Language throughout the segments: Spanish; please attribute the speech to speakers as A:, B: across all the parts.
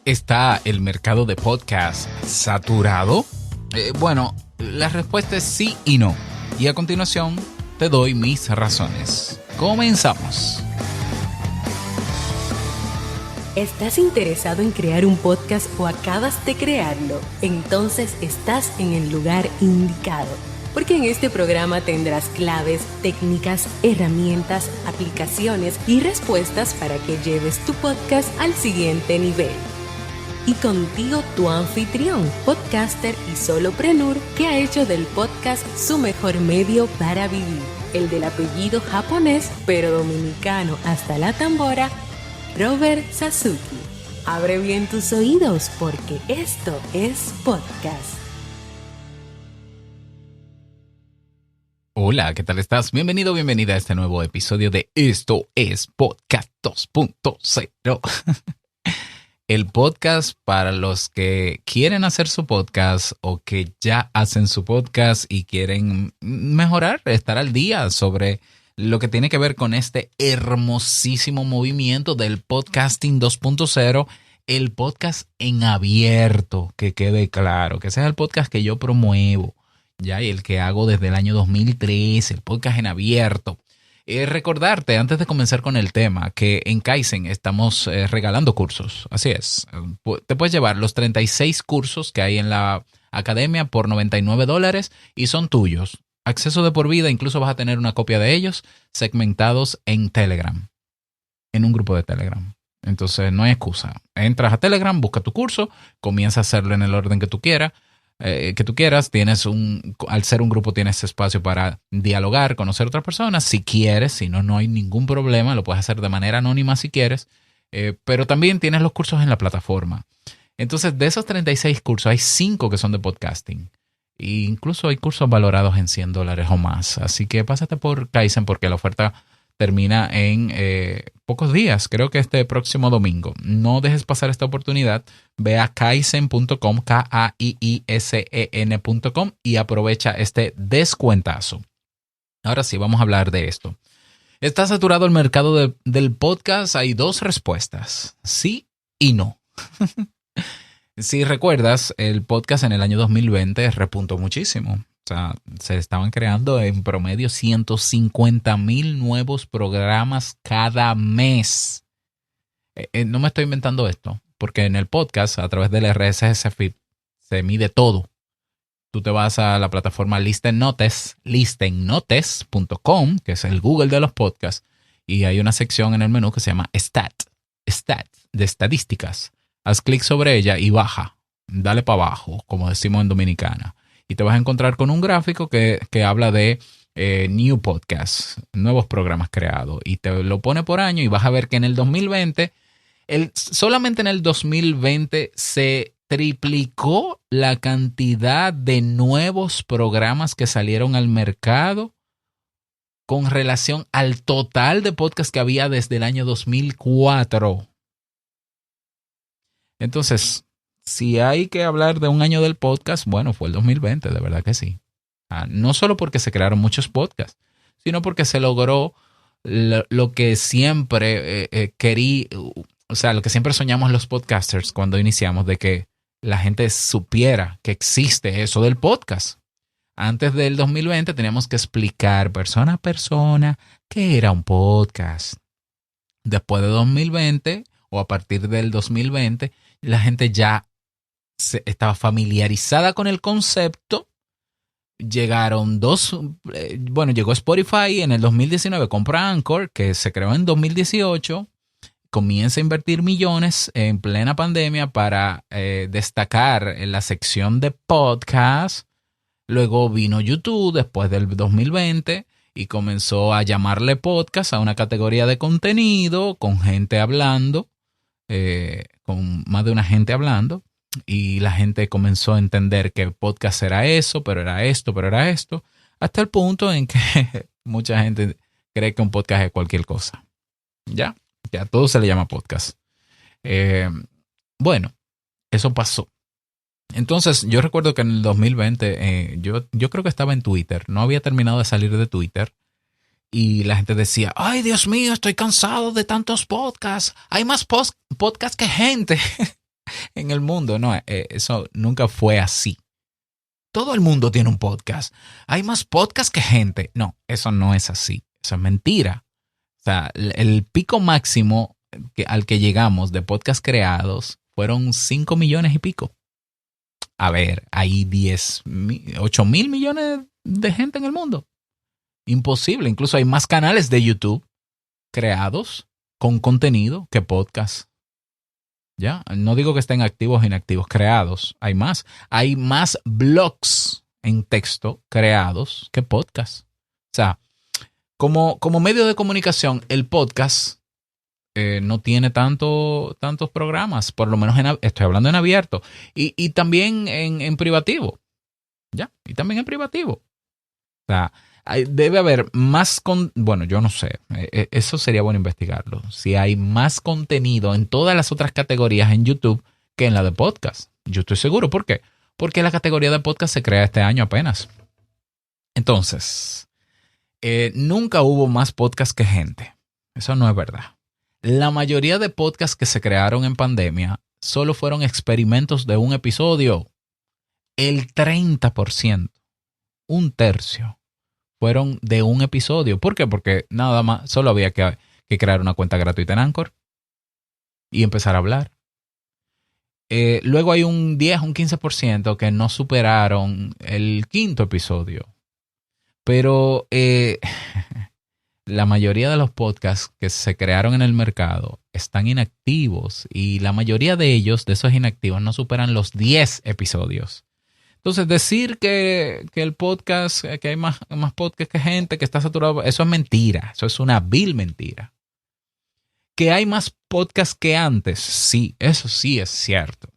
A: ¿Está el mercado de podcast saturado? Bueno, la respuesta es sí y no. Y a continuación te doy mis razones. Comenzamos.
B: ¿Estás interesado en crear un podcast o acabas de crearlo? Entonces estás en el lugar indicado. Porque en este programa tendrás claves, técnicas, herramientas, aplicaciones y respuestas para que lleves tu podcast al siguiente nivel. Y contigo tu anfitrión, podcaster y solopreneur que ha hecho del podcast su mejor medio para vivir. El del apellido japonés pero dominicano hasta la tambora, Robert Sasuki. Abre bien tus oídos porque esto es podcast.
A: Hola, ¿qué tal estás? Bienvenido, bienvenida a este nuevo episodio de Esto es Podcast 2.0. El podcast para los que quieren hacer su podcast o que ya hacen su podcast y quieren mejorar, estar al día sobre lo que tiene que ver con este hermosísimo movimiento del podcasting 2.0, el podcast en abierto, que quede claro, que ese es el podcast que yo promuevo, ya, y el que hago desde el año 2013, el podcast en abierto. Recordarte, antes de comenzar con el tema, que en Kaizen estamos regalando cursos. Así es. Te puedes llevar los 36 cursos que hay en la academia por $99 y son tuyos. Acceso de por vida, incluso vas a tener una copia de ellos segmentados en Telegram, en un grupo de Telegram. Entonces no hay excusa. Entras a Telegram, busca tu curso, comienza a hacerlo en el orden que tú quieras. Al ser un grupo tienes espacio para dialogar, conocer a otras personas, si quieres, si no, no hay ningún problema, lo puedes hacer de manera anónima si quieres, pero también tienes los cursos en la plataforma. Entonces, de esos 36 cursos, hay 5 que son de podcasting, e incluso hay cursos valorados en $100 o más, así que pásate por Kaizen porque la oferta termina en pocos días, creo que este próximo domingo. No dejes pasar esta oportunidad. Ve a kaizen.com, KAIISEN.com y aprovecha este descuentazo. Ahora sí, vamos a hablar de esto. ¿Está saturado el mercado del podcast? Hay 2 respuestas, sí y no. Si recuerdas, el podcast en el año 2020 repuntó muchísimo. O sea, se estaban creando en promedio 150,000 nuevos programas cada mes. No me estoy inventando esto, porque en el podcast, a través del RSS Feed, se mide todo. Tú te vas a la plataforma listennotes.com, que es el Google de los podcasts, y hay una sección en el menú que se llama Stat, de estadísticas. Haz clic sobre ella y baja, dale para abajo, como decimos en Dominicana. Y te vas a encontrar con un gráfico que habla de new podcasts, nuevos programas creados. Y te lo pone por año y vas a ver que en el 2020, solamente en el 2020 se triplicó la cantidad de nuevos programas que salieron al mercado con relación al total de podcasts que había desde el año 2004. Entonces, si hay que hablar de un año del podcast, bueno, fue el 2020, de verdad que sí. No solo porque se crearon muchos podcasts, sino porque se logró lo que siempre lo que siempre soñamos los podcasters cuando iniciamos, de que la gente supiera que existe eso del podcast. Antes del 2020 teníamos que explicar persona a persona qué era un podcast. Después de 2020 o a partir del 2020, la gente ya estaba familiarizada con el concepto. Llegó Spotify en el 2019, compra Anchor, que se creó en 2018, comienza a invertir millones en plena pandemia para destacar en la sección de podcast. Luego vino YouTube después del 2020 y comenzó a llamarle podcast a una categoría de contenido con gente hablando, con más de una gente hablando. Y la gente comenzó a entender que podcast era eso, pero era esto, pero era esto, hasta el punto en que mucha gente cree que un podcast es cualquier cosa. Ya todo se le llama podcast. Bueno, eso pasó. Entonces, yo recuerdo que en el 2020, yo creo que estaba en Twitter, no había terminado de salir de Twitter, y la gente decía, ay, Dios mío, estoy cansado de tantos podcasts, hay más podcasts que gente. en el mundo. No, eso nunca fue así. Todo el mundo tiene un podcast. Hay más podcasts que gente. No, eso no es así. Eso es mentira. O sea, el pico máximo al que llegamos de podcasts creados fueron 5 millones y pico. A ver, hay 8 mil millones de gente en el mundo. Imposible. Incluso hay más canales de YouTube creados con contenido que podcasts. ¿Ya? No digo que estén activos o inactivos, creados. Hay más. Hay más blogs en texto creados que podcasts. O sea, como medio de comunicación, el podcast no tiene tantos programas, por lo menos estoy hablando en abierto. Y también en privativo. ¿Ya? Y también en privativo. O sea, debe haber más bueno, yo no sé, eso sería bueno investigarlo. Si hay más contenido en todas las otras categorías en YouTube que en la de podcast. Yo estoy seguro. ¿Por qué? Porque la categoría de podcast se crea este año apenas. Entonces, nunca hubo más podcast que gente. Eso no es verdad. La mayoría de podcasts que se crearon en pandemia solo fueron experimentos de un episodio. El 30%, un tercio, fueron de un episodio. ¿Por qué? Porque nada más, solo había que crear una cuenta gratuita en Anchor y empezar a hablar. Luego hay un 10, un 15% que no superaron el quinto episodio. Pero la mayoría de los podcasts que se crearon en el mercado están inactivos y la mayoría de ellos, de esos inactivos, no superan los 10 episodios. Entonces, decir que el podcast, que hay más podcast que gente, que está saturado, eso es mentira. Eso es una vil mentira. Que hay más podcast que antes, sí, eso sí es cierto.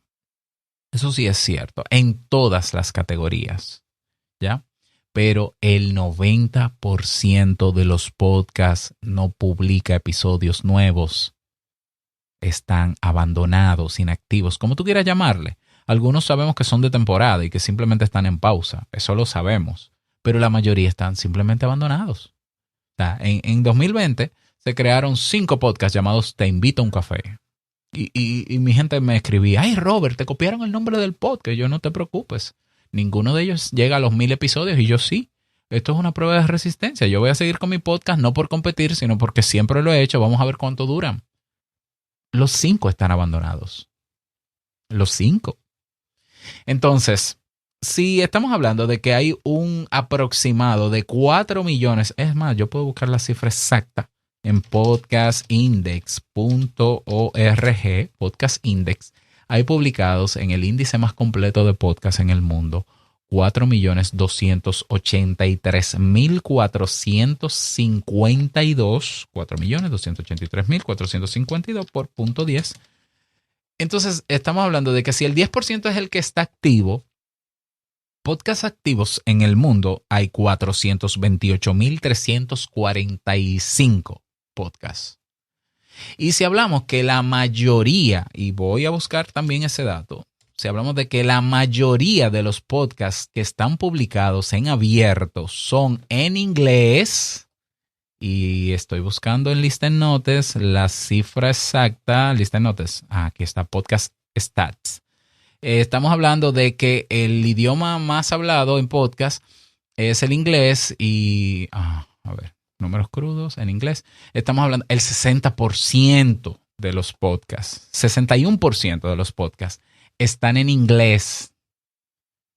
A: Eso sí es cierto, en todas las categorías, ¿ya? Pero el 90% de los podcasts no publica episodios nuevos. Están abandonados, inactivos, como tú quieras llamarle. Algunos sabemos que son de temporada y que simplemente están en pausa. Eso lo sabemos. Pero la mayoría están simplemente abandonados. O sea, en 2020 se crearon 5 podcasts llamados Te Invito a un Café. Y mi gente me escribía, ay Robert, te copiaron el nombre del podcast. Yo, no te preocupes. Ninguno de ellos llega a los 1000 episodios y yo sí. Esto es una prueba de resistencia. Yo voy a seguir con mi podcast no por competir, sino porque siempre lo he hecho. Vamos a ver cuánto duran. Los 5 están abandonados. Los 5. Entonces, si estamos hablando de que hay un aproximado de 4 millones, es más, yo puedo buscar la cifra exacta en podcastindex.org, Podcast Index, hay publicados en el índice más completo de podcasts en el mundo 4.283.452, 4.283.452 por punto 10. Entonces, estamos hablando de que si el 10% es el que está activo, podcasts activos en el mundo hay 428.345 podcasts. Y si hablamos que la mayoría, y voy a buscar también ese dato, si hablamos de que la mayoría de los podcasts que están publicados en abierto son en inglés, y estoy buscando en Listen Notes la cifra exacta, Listen Notes, aquí está Podcast Stats. Estamos hablando de que el idioma más hablado en podcast es el inglés y, a ver, números crudos en inglés. Estamos hablando el 60% de los podcasts, 61% de los podcasts están en inglés.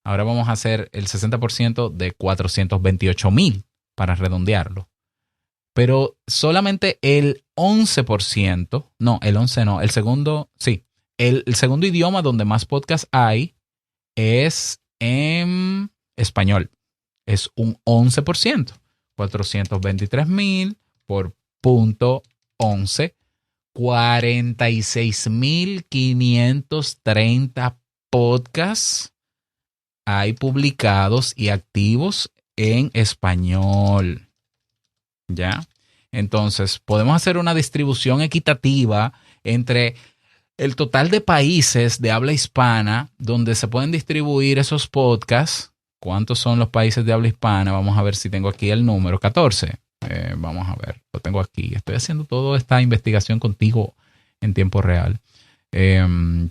A: Ahora vamos a hacer el 60% de 428,000 para redondearlo. Pero solamente el 11%, no, el 11 no, el segundo, sí. El segundo idioma donde más podcasts hay es en español. Es un 11%. 423,000 por punto 11. 46,530 podcasts hay publicados y activos en español. ¿Ya? Entonces, podemos hacer una distribución equitativa entre el total de países de habla hispana donde se pueden distribuir esos podcasts. ¿Cuántos son los países de habla hispana? Vamos a ver si tengo aquí el número. 14. Vamos a ver, lo tengo aquí. Estoy haciendo toda esta investigación contigo en tiempo real. Los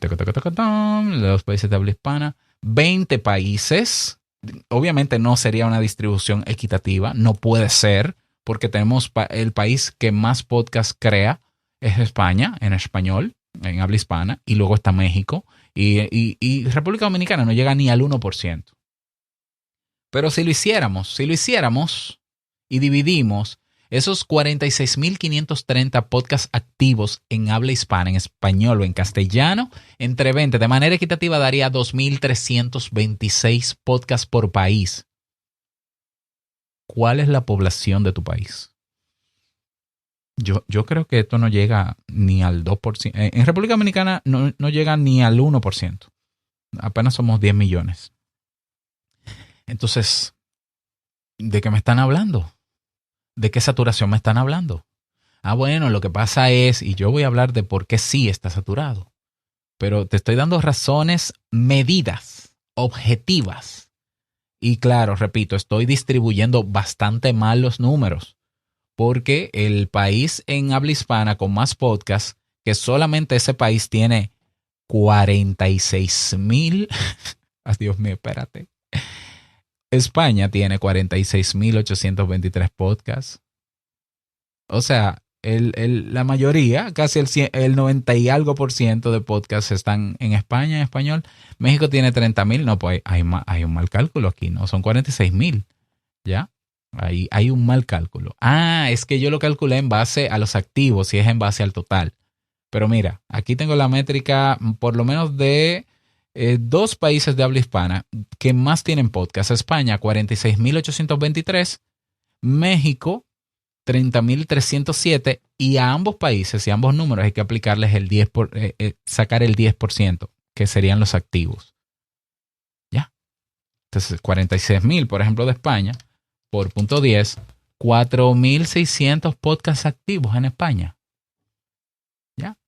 A: países de habla hispana, 20 países. Obviamente no sería una distribución equitativa, no puede ser, porque tenemos el país que más podcast crea es España, en español, en habla hispana, y luego está México, y República Dominicana no llega ni al 1%. Pero si lo hiciéramos y dividimos esos 46.530 podcasts activos en habla hispana, en español o en castellano, entre 20, de manera equitativa daría 2.326 podcasts por país. ¿Cuál es la población de tu país? Yo creo que esto no llega ni al 2%. En República Dominicana no llega ni al 1%. Apenas somos 10 millones. Entonces, ¿de qué me están hablando? ¿De qué saturación me están hablando? Bueno, lo que pasa es, y yo voy a hablar de por qué sí está saturado, pero te estoy dando razones medidas, objetivas. Y claro, repito, estoy distribuyendo bastante mal los números, porque el país en habla hispana con más podcasts, que solamente ese país tiene 46,000. Dios mío, espérate. España tiene 46.823 podcasts. O sea, la mayoría, casi el 90 y algo % de podcasts están en España en español. México tiene 30,000. No, pues hay un mal cálculo aquí, ¿no? Son 46,000. ¿Ya? Hay un mal cálculo. Es que yo lo calculé en base a los activos y es en base al total. Pero mira, aquí tengo la métrica por lo menos de 2 países de habla hispana que más tienen podcast. España, 46.823. México, 30.307. Y a ambos países y a ambos números hay que aplicarles sacar el 10%, que serían los activos. ¿Ya? Entonces, 46,000, por ejemplo, de España, por punto 10, 4.600 podcasts activos en España. ¿Ya?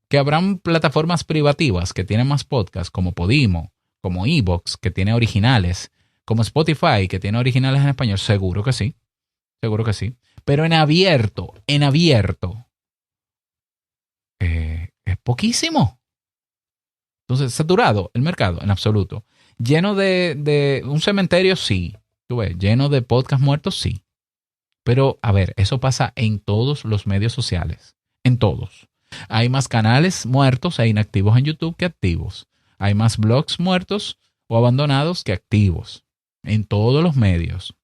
A: Que habrán plataformas privativas que tienen más podcasts, como Podimo, como iVoox, que tiene originales, como Spotify, que tiene originales en español. Seguro que sí. Seguro que sí. Pero en abierto, es poquísimo. Entonces, saturado el mercado, en absoluto. Lleno de un cementerio, sí. Tú ves, lleno de podcasts muertos, sí. Pero, a ver, eso pasa en todos los medios sociales. En todos. Hay más canales muertos e inactivos en YouTube que activos. Hay más blogs muertos o abandonados que activos. En todos los medios.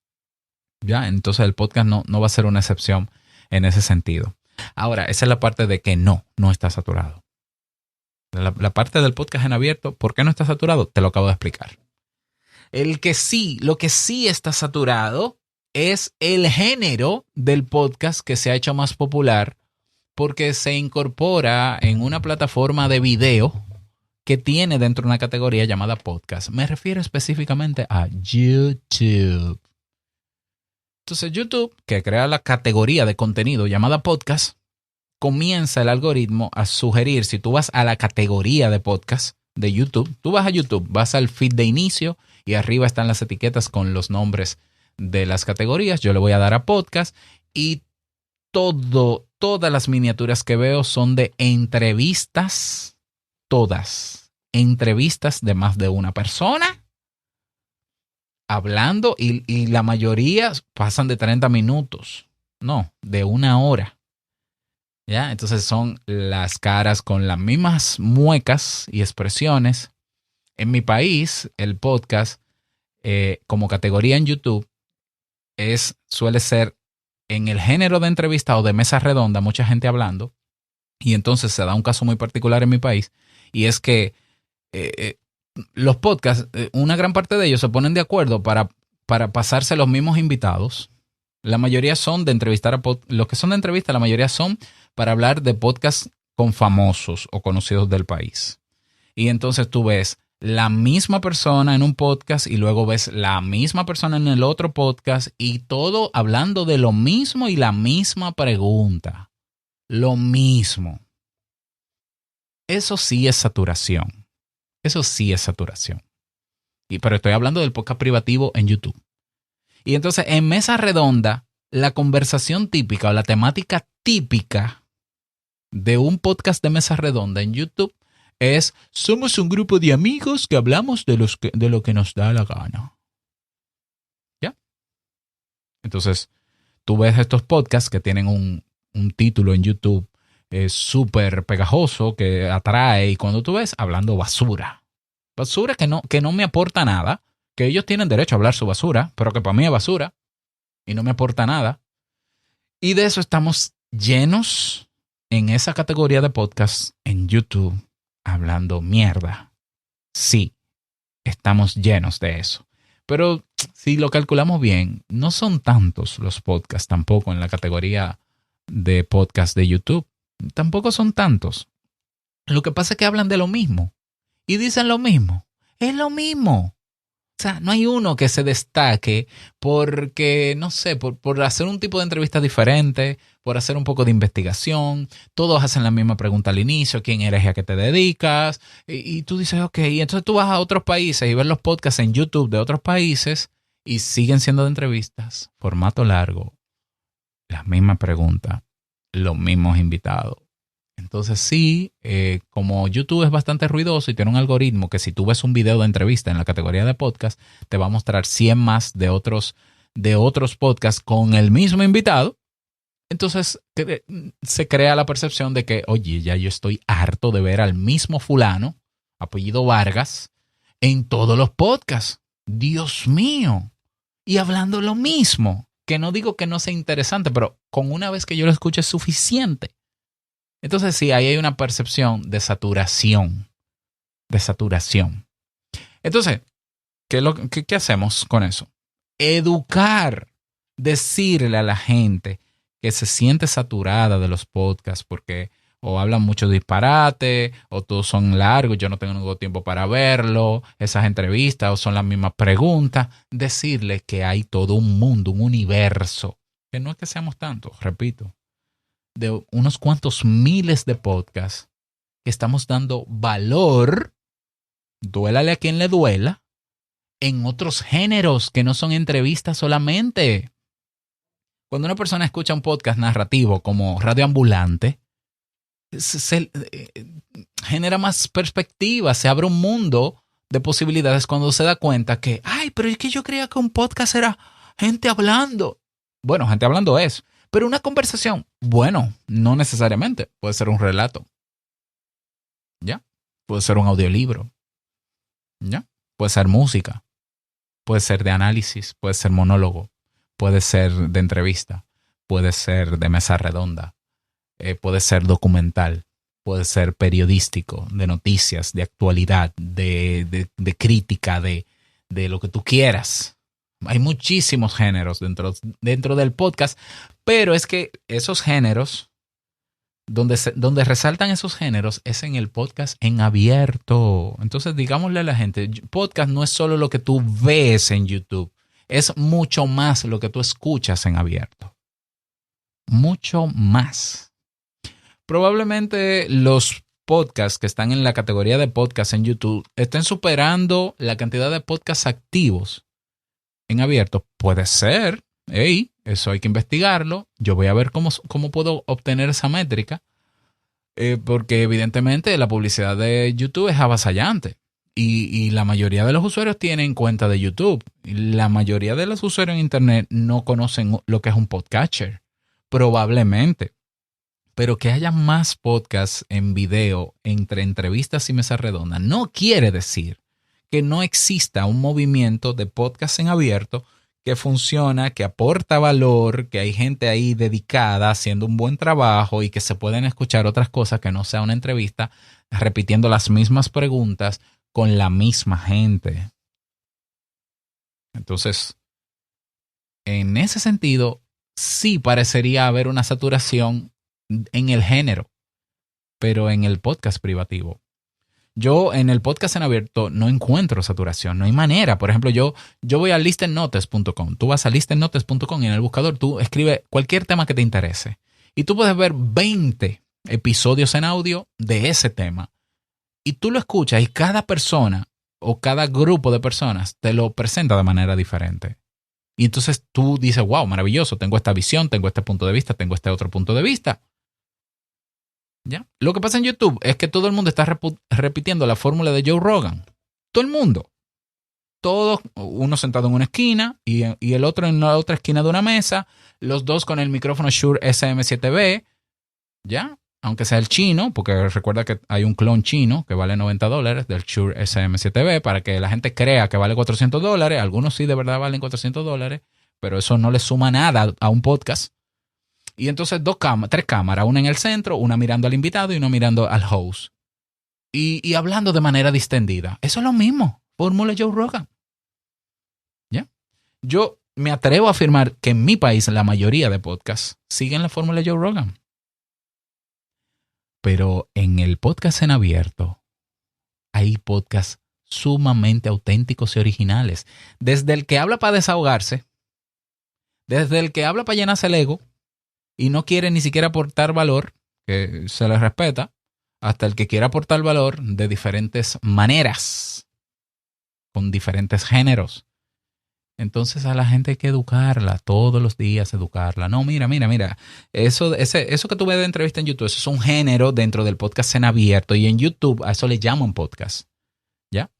A: ¿Ya? Entonces el podcast no va a ser una excepción en ese sentido. Ahora, esa es la parte de que no está saturado. La parte del podcast en abierto, ¿por qué no está saturado? Te lo acabo de explicar. Lo que sí está saturado es el género del podcast que se ha hecho más popular porque se incorpora en una plataforma de video que tiene dentro una categoría llamada podcast. Me refiero específicamente a YouTube. Entonces YouTube, que crea la categoría de contenido llamada podcast, comienza el algoritmo a sugerir, si tú vas a la categoría de podcast de YouTube, tú vas a YouTube, vas al feed de inicio y arriba están las etiquetas con los nombres de las categorías. Yo le voy a dar a podcast y todas las miniaturas que veo son de entrevistas, todas, entrevistas de más de una persona hablando y la mayoría pasan de 30 minutos, no, de 1 hora. ¿Ya? Entonces son las caras con las mismas muecas y expresiones. En mi país, el podcast como categoría en YouTube suele ser en el género de entrevista o de mesa redonda, mucha gente hablando. Y entonces se da un caso muy particular en mi país y es que los podcasts, una gran parte de ellos se ponen de acuerdo para pasarse los mismos invitados. La mayoría son de entrevistar los que son de entrevista, la mayoría son para hablar de podcasts con famosos o conocidos del país. Y entonces tú ves la misma persona en un podcast y luego ves la misma persona en el otro podcast y todo hablando de lo mismo y la misma pregunta. Lo mismo. Eso sí es saturación. Eso sí es saturación. Pero estoy hablando del podcast privativo en YouTube. Y entonces en mesa redonda, la conversación típica o la temática típica de un podcast de mesa redonda en YouTube somos un grupo de amigos que hablamos de lo que nos da la gana. ¿Ya? Entonces, tú ves estos podcasts que tienen un título en YouTube súper pegajoso que atrae y cuando tú ves hablando basura que no me aporta nada, que ellos tienen derecho a hablar su basura, pero que para mí es basura y no me aporta nada. Y de eso estamos llenos en esa categoría de podcasts en YouTube hablando mierda. Sí, estamos llenos de eso. Pero si lo calculamos bien, no son tantos los podcasts tampoco en la categoría de podcast de YouTube. Tampoco son tantos. Lo que pasa es que hablan de lo mismo y dicen lo mismo. Es lo mismo. O sea, no hay uno que se destaque porque, no sé, por hacer un tipo de entrevista diferente, por hacer un poco de investigación. Todos hacen la misma pregunta al inicio, ¿quién eres y a qué te dedicas? Y tú dices, ok, y entonces tú vas a otros países y ves los podcasts en YouTube de otros países y siguen siendo de entrevistas, formato largo, la misma pregunta, los mismos invitados. Entonces sí, como YouTube es bastante ruidoso y tiene un algoritmo que si tú ves un video de entrevista en la categoría de podcast, te va a mostrar 100 más de otros podcasts con el mismo invitado. Entonces se crea la percepción de que, oye, ya yo estoy harto de ver al mismo fulano, apellido Vargas, en todos los podcasts. Dios mío. Y hablando lo mismo, que no digo que no sea interesante, pero con una vez que yo lo escuche es suficiente. Entonces sí, ahí hay una percepción de saturación. De saturación. Entonces, ¿qué hacemos con eso? Educar. Decirle a la gente que se siente saturada de los podcasts porque o hablan mucho disparate o todos son largos, yo no tengo tiempo para verlo, esas entrevistas o son las mismas preguntas. Decirle que hay todo un mundo, un universo, que no es que seamos tantos, repito, de unos cuantos miles de podcasts que estamos dando valor, duélale a quien le duela, en otros géneros que no son entrevistas solamente. Cuando una persona escucha un podcast narrativo como Radio Ambulante, se genera más perspectiva, se abre un mundo de posibilidades cuando se da cuenta que, ay, pero es que yo creía que un podcast era gente hablando. Bueno, gente hablando es. Pero una conversación, bueno, no necesariamente. Puede ser un relato. ¿Ya? Puede ser un audiolibro. ¿Ya? Puede ser música. Puede ser de análisis. Puede ser monólogo. Puede ser de entrevista. Puede ser de mesa redonda. Puede ser documental. Puede ser periodístico, de noticias, de actualidad, de crítica, de lo que tú quieras. Hay muchísimos géneros dentro del podcast, pero es que esos géneros, donde resaltan esos géneros, es en el podcast en abierto. Entonces, digámosle a la gente, podcast no es solo lo que tú ves en YouTube, es mucho más lo que tú escuchas en abierto. Mucho más. Probablemente los podcasts que están en la categoría de podcast en YouTube estén superando la cantidad de podcasts activos en abierto. Puede ser. Hey, eso hay que investigarlo. Yo voy a ver cómo puedo obtener esa métrica. Porque evidentemente la publicidad de YouTube es avasallante. Y la mayoría de los usuarios tienen cuenta de YouTube. La mayoría de los usuarios en Internet no conocen lo que es un podcatcher. Probablemente. Pero que haya más podcasts en video entre entrevistas y mesas redondas no quiere decir que no exista un movimiento de podcast en abierto que funciona, que aporta valor, que hay gente ahí dedicada haciendo un buen trabajo y que se pueden escuchar otras cosas que no sea una entrevista repitiendo las mismas preguntas con la misma gente. Entonces, en ese sentido, sí parecería haber una saturación en el género, pero en el podcast privativo. Yo en el podcast en abierto no encuentro saturación, no hay manera. Por ejemplo, yo voy a listennotes.com. Tú vas a listennotes.com y en el buscador tú escribes cualquier tema que te interese. Y tú puedes ver 20 episodios en audio de ese tema. Y tú lo escuchas y cada persona o cada grupo de personas te lo presenta de manera diferente. Y entonces tú dices, wow, maravilloso, tengo esta visión, tengo este punto de vista, tengo este otro punto de vista. ¿Ya? Lo que pasa en YouTube es que todo el mundo está repitiendo la fórmula de Joe Rogan. Todo el mundo. Todos, uno sentado en una esquina y el otro en la otra esquina de una mesa, los dos con el micrófono Shure SM7B, ¿ya? Aunque sea el chino, porque recuerda que hay un clon chino que vale $90 del Shure SM7B para que la gente crea que vale $400. Algunos sí de verdad valen $400, pero eso no le suma nada a un podcast. Y entonces tres cámaras, una en el centro, una mirando al invitado y una mirando al host. Y hablando de manera distendida. Eso es lo mismo. Fórmula Joe Rogan. ¿Ya? Yo me atrevo a afirmar que en mi país la mayoría de podcasts siguen la fórmula Joe Rogan. Pero en el podcast en abierto hay podcasts sumamente auténticos y originales. Desde el que habla para desahogarse, desde el que habla para llenarse el ego y no quiere ni siquiera aportar valor, que se le respeta, hasta el que quiere aportar valor de diferentes maneras, con diferentes géneros. Entonces a la gente hay que educarla, todos los días educarla. No, mira. Eso que tú ves de entrevista en YouTube, eso es un género dentro del podcast en abierto y en YouTube a eso le llaman podcast. ¿Ya?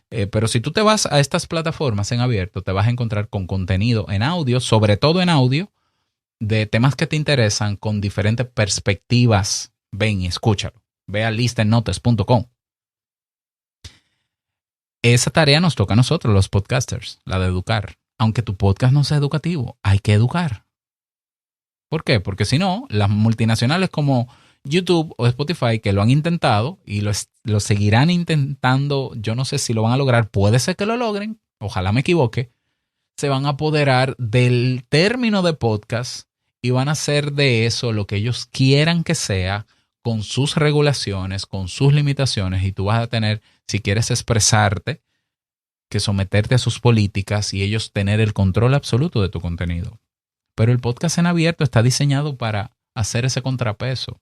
A: Pero si tú te vas a estas plataformas en abierto, te vas a encontrar con contenido en audio, sobre todo en audio, de temas que te interesan con diferentes perspectivas. Ven y escúchalo. Ve a listennotes.com. Esa tarea nos toca a nosotros, los podcasters, la de educar. Aunque tu podcast no sea educativo, hay que educar. ¿Por qué? Porque si no, las multinacionales como YouTube o Spotify que lo han intentado y lo seguirán intentando, yo no sé si lo van a lograr, puede ser que lo logren, ojalá me equivoque, se van a apoderar del término de podcast y van a hacer de eso lo que ellos quieran que sea, con sus regulaciones, con sus limitaciones, y tú vas a tener, si quieres expresarte, que someterte a sus políticas y ellos tener el control absoluto de tu contenido. Pero el podcast en abierto está diseñado para hacer ese contrapeso.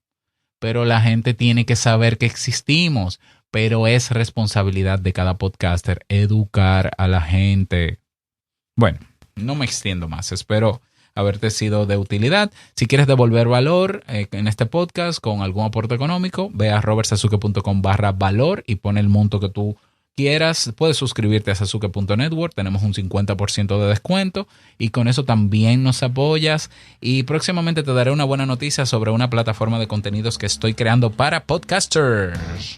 A: Pero la gente tiene que saber que existimos, pero es responsabilidad de cada podcaster educar a la gente. Bueno, no me extiendo más, espero haberte sido de utilidad. Si quieres devolver valor en este podcast con algún aporte económico, ve a robertsazuke.com/valor y pon el monto que tú quieras. Puedes suscribirte a sasuke.network, tenemos un 50% de descuento y con eso también nos apoyas. Y próximamente te daré una buena noticia sobre una plataforma de contenidos que estoy creando para podcasters.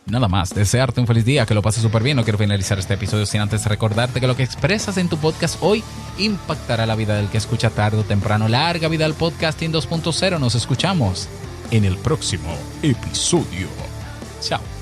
A: Nada más, desearte un feliz día, que lo pases súper bien. No quiero finalizar este episodio sin antes recordarte que lo que expresas en tu podcast hoy impactará la vida del que escucha tarde o temprano. Larga vida al podcasting 2.0. Nos escuchamos en el próximo episodio. Chao.